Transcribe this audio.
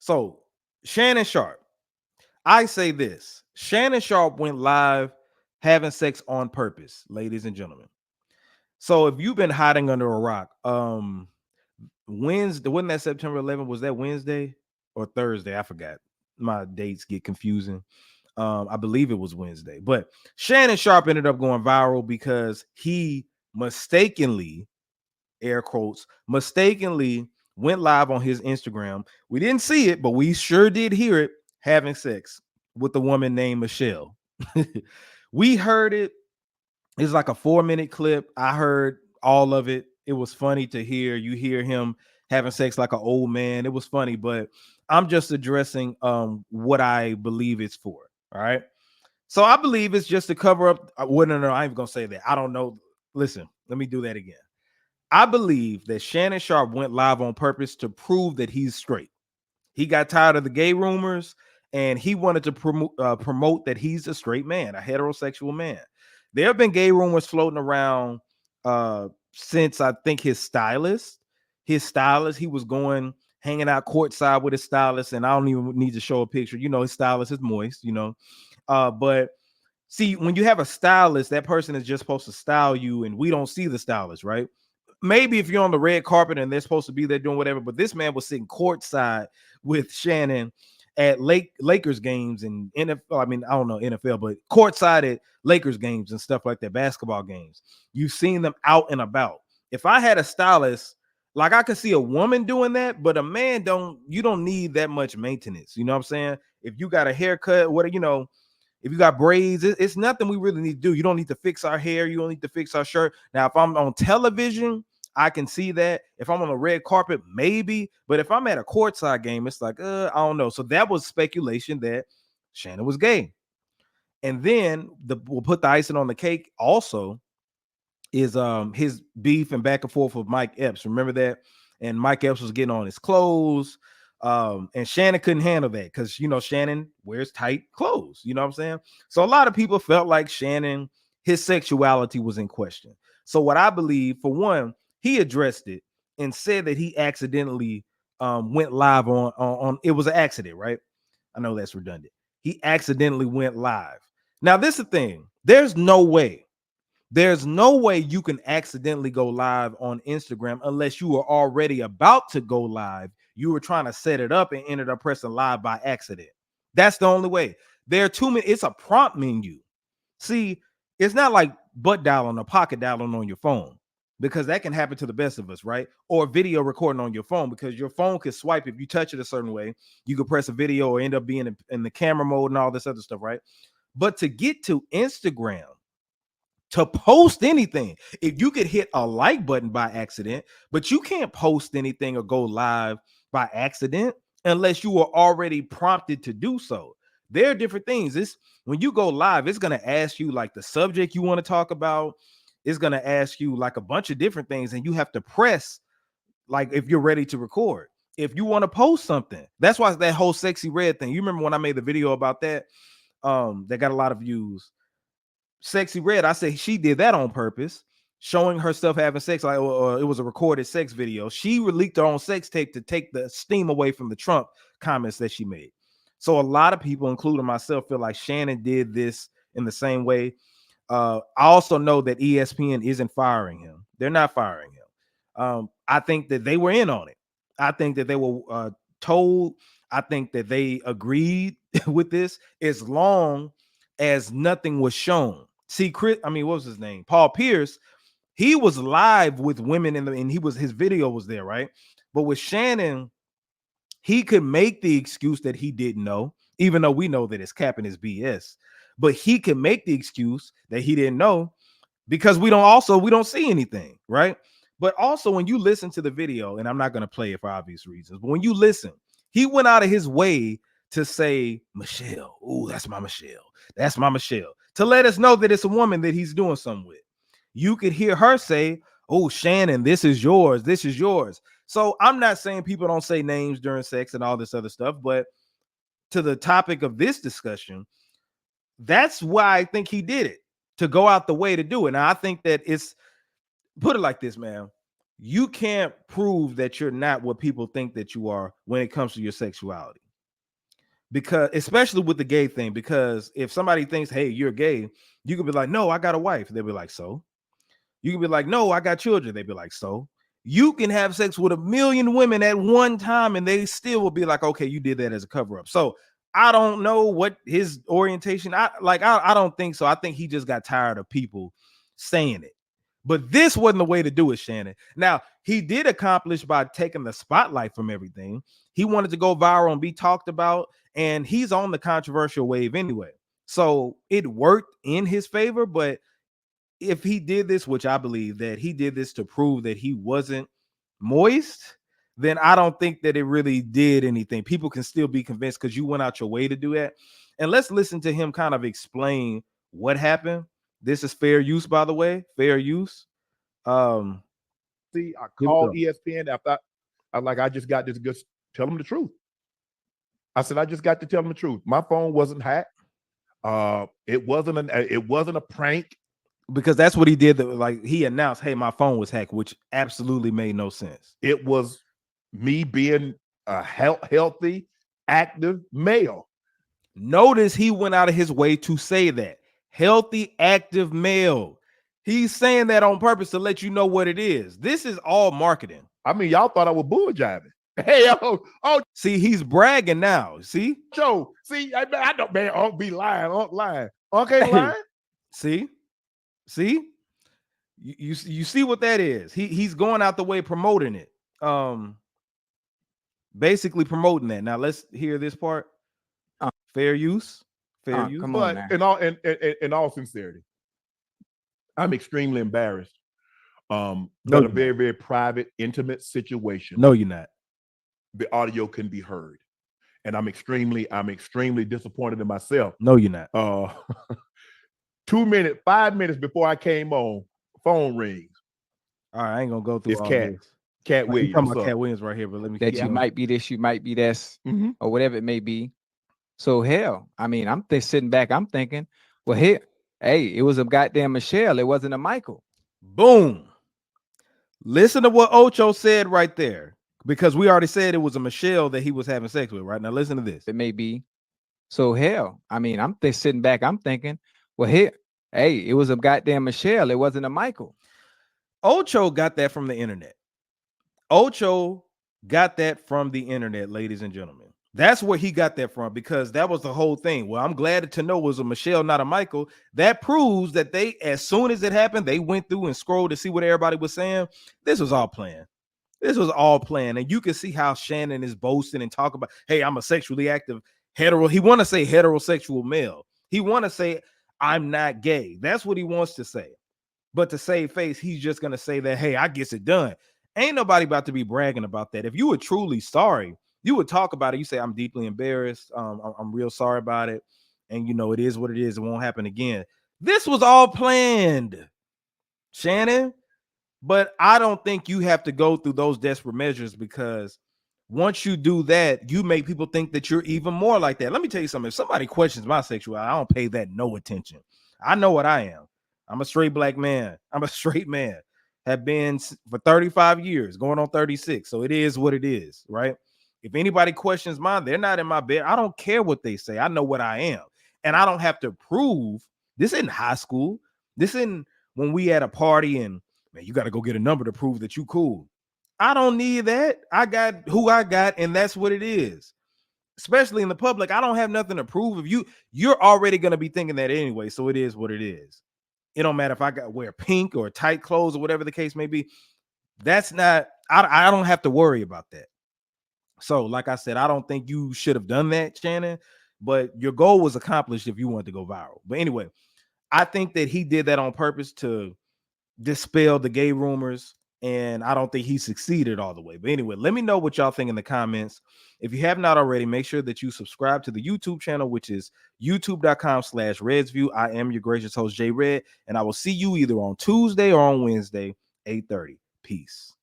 So Shannon Sharpe, I say this: Shannon Sharpe went live having sex on purpose, ladies and gentlemen. So if you've been hiding under a rock, Wednesday, wasn't that September 11th? Was that Wednesday or Thursday? I forgot. My dates get confusing. I believe it was Wednesday, but Shannon Sharpe ended up going viral because he mistakenly, air quotes, mistakenly went live on his Instagram. We didn't see it, but we sure did hear it, having sex with a woman named Michelle. We heard it. It's like a 4-minute clip. I heard all of it. It was funny to hear. You hear him having sex like an old man. It was funny, but I'm just addressing what I believe it's for. All right. So I believe it's just to cover up. Well, no, I ain't gonna say that. I don't know. Listen, let me do that again. I believe that Shannon Sharpe went live on purpose to prove that he's straight. He got tired of the gay rumors and he wanted to promote that he's a straight man, a heterosexual man. There have been gay rumors floating around since I think his stylist, he was going hanging out courtside with his stylist, and I don't even need to show a picture. You know, his stylist is moist, you know. But see, when you have a stylist, that person is just supposed to style you, and we don't see the stylist, right? Maybe if you're on the red carpet and they're supposed to be there doing whatever, but this man was sitting courtside with Shannon at Lakers games and NFL. I mean, I don't know NFL, but courtside at Lakers games and stuff like that, basketball games. You've seen them out and about. If I had a stylist, like I could see a woman doing that, but a man you don't need that much maintenance. You know what I'm saying? If you got a haircut, if you got braids, it's nothing we really need to do. You don't need to fix our hair. You don't need to fix our shirt. Now, if I'm on television, I can see that. If I'm on a red carpet, maybe. But if I'm at a courtside game, it's like, I don't know. So that was speculation that Shannon was gay. And then we'll put the icing on the cake also is his beef and back and forth with Mike Epps. Remember that? And Mike Epps was getting on his clothes. And Shannon couldn't handle that because Shannon wears tight clothes, you know what I'm saying? So a lot of people felt like Shannon, his sexuality was in question. So what I believe, for one, he addressed it and said that he accidentally went live on it was an accident, right? I know that's redundant. He accidentally went live. Now, this is the thing. There's no way you can accidentally go live on Instagram unless you were already about to go live. You were trying to set it up and ended up pressing live by accident. That's the only way. There are too many. It's a prompt menu. See, it's not like butt dialing or pocket dialing on your phone, because that can happen to the best of us, right? Or video recording on your phone, because your phone can swipe. If you touch it a certain way, you could press a video or end up being in the camera mode and all this other stuff, right? But to get to Instagram, to post anything, if you could hit a like button by accident, but you can't post anything or go live by accident unless you were already prompted to do so. There are different things. When you go live, it's going to ask you like the subject you want to talk about. It's going to ask you like a bunch of different things, and you have to press like if you're ready to record. If you want to post something, that's why that whole sexy red thing. You remember when I made the video about that? That got a lot of views. Sexy Red, I say she did that on purpose, showing herself having sex, like or it was a recorded sex video. She leaked her own sex tape to take the steam away from the Trump comments that she made. So a lot of people, including myself, feel like Shannon did this in the same way. I also know that ESPN isn't firing him. They're not firing him. I think that they were in on it. I think that they were told. I think that they agreed with this as long as nothing was shown. See, what was his name? Paul Pierce. He was live with women and his video was there, right? But with Shannon, he could make the excuse that he didn't know, even though we know that it's capping his BS. But he can make the excuse that he didn't know because we don't see anything, right? But also when you listen to the video, and I'm not going to play it for obvious reasons, but when you listen, he went out of his way to say, Michelle, oh, that's my Michelle. That's my Michelle. To let us know that it's a woman that he's doing something with. You could hear her say, oh, Shannon, this is yours. This is yours. So I'm not saying people don't say names during sex and all this other stuff, but to the topic of this discussion, that's why I think he did it, to go out the way to do it. Now, I think that put it like this, man. you can't prove that you're not what people think that you are when it comes to your sexuality. Because especially with the gay thing, because if somebody thinks, hey, you're gay, you could be like, no, I got a wife. They'll be like, so. You can be like, no, I got children. They'd be like, so. You can have sex with 1,000,000 women at one time, and they still will be like, okay, you did that as a cover-up. So I don't know what his orientation. I don't think so. I think he just got tired of people saying it. But this wasn't the way to do it, Shannon. Now, he did accomplish by taking the spotlight from everything. He wanted to go viral and be talked about, and he's on the controversial wave anyway. So it worked in his favor, but if he did this, which I believe that he did this to prove that he wasn't moist, then I don't think that it really did anything. People can still be convinced because you went out your way to do that. And let's listen to him kind of explain what happened. This is fair use, by the way, fair use. See, I called ESPN after I just got this good. Tell them the truth. I said, I just got to tell them the truth. My phone wasn't hacked. It wasn't a prank. Because that's what he did. Like he announced, hey, my phone was hacked, which absolutely made no sense. It was me being a healthy, active male. Notice he went out of his way to say that. Healthy, active male. He's saying that on purpose to let you know what it is. This is all marketing. I mean, y'all thought I was bull jiving. Hey, see, he's bragging now. See, Joe. See, I don't, man. Unc be lying. Unc lying. Unc ain't lying. See, you see what that is. He's going out the way promoting it. Basically promoting that. Now let's hear this part. Fair use. Fair use. Come on, but in all sincerity, I'm extremely embarrassed. But a very, very private, intimate situation. No, you're not. The audio can be heard, and I'm extremely disappointed in myself. No, you're not. 5 minutes before I came on, phone rings. All right, I ain't gonna go through it's all Cat. this. Cat Williams. Talking about Cat Williams right here, but let me. That you might be this, you might be this, or whatever it may be. So hell, I mean, I'm sitting back, I'm thinking, well, hey, it was a goddamn Michelle, it wasn't a Michael. Boom. Listen to what Ocho said right there, because we already said it was a Michelle that he was having sex with. Right now, listen to this. It may be. So hell, I mean, I'm sitting back, I'm thinking, well, hey, it was a goddamn Michelle, it wasn't a Michael. Ocho got that from the internet. Ocho got that from the internet, ladies and gentlemen. That's where he got that from, because that was the whole thing. Well, I'm glad to know it was a Michelle, not a Michael. That proves that they, as soon as it happened, they went through and scrolled to see what everybody was saying. This was all planned. This was all planned. And you can see how Shannon is boasting and talk about, hey, I'm a sexually active hetero. He want to say heterosexual male. He want to say, I'm not gay. That's what he wants to say. But to save face, he's just going to say that, hey, I gets it done. Ain't nobody about to be bragging about that. If you were truly sorry, you would talk about it. You say, I'm deeply embarrassed. I'm real sorry about it. And, you know, it is what it is. It won't happen again. This was all planned, Shannon. But I don't think you have to go through those desperate measures, because once you do that, you make people think that you're even more like that. Let me tell you something. If somebody questions my sexuality, I don't pay that no attention. I know what I am. I'm a straight black man. I'm a straight man. Have been for 35 years, going on 36. So it is what it is, right? If anybody questions mine, they're not in my bed. I don't care what they say. I know what I am. And I don't have to prove. This isn't high school. This isn't when we at a party and, man, you got to go get a number to prove that you cool. I don't need that. I got who I got, and that's what it is. Especially in the public, I don't have nothing to prove. If you're already going to be thinking that anyway, so it is what it is. It don't matter if I got wear pink or tight clothes or whatever the case may be. That's not, I don't have to worry about that. So, like I said, I don't think you should have done that, Shannon, but your goal was accomplished if you wanted to go viral. But anyway, I think that he did that on purpose to dispel the gay rumors, and I don't think he succeeded all the way. But anyway, let me know what y'all think in the comments. If you have not already, make sure that you subscribe to the YouTube channel, which is youtube.com/RedsView. I am your gracious host, J Red, and I will see you either on Tuesday or on Wednesday, 8:30. Peace.